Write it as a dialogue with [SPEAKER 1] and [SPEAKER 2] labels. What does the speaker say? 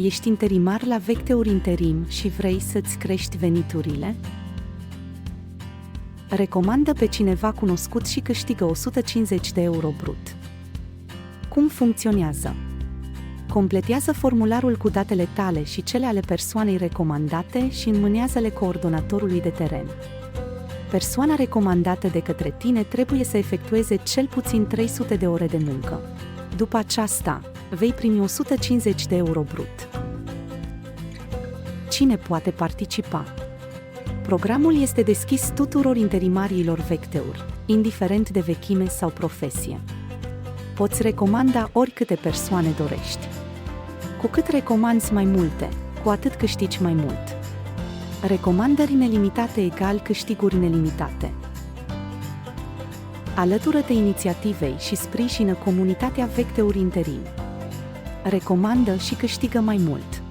[SPEAKER 1] Ești interimar la Vecteur Interim și vrei să-ți crești veniturile? Recomandă pe cineva cunoscut și câștigă 150 de euro brut. Cum funcționează? Completează formularul cu datele tale și cele ale persoanei recomandate și înmânează-le coordonatorului de teren. Persoana recomandată de către tine trebuie să efectueze cel puțin 300 de ore de muncă. După aceasta, vei primi 150 de euro brut. Cine poate participa? Programul este deschis tuturor interimarilor Vecteur, indiferent de vechime sau profesie. Poți recomanda oricâte persoane dorești. Cu cât recomanzi mai multe, cu atât câștigi mai mult. Recomandări nelimitate egal câștiguri nelimitate. Alătură-te inițiativei și sprijină comunitatea Vecteur Interim. Recomandă și câștigă mai mult.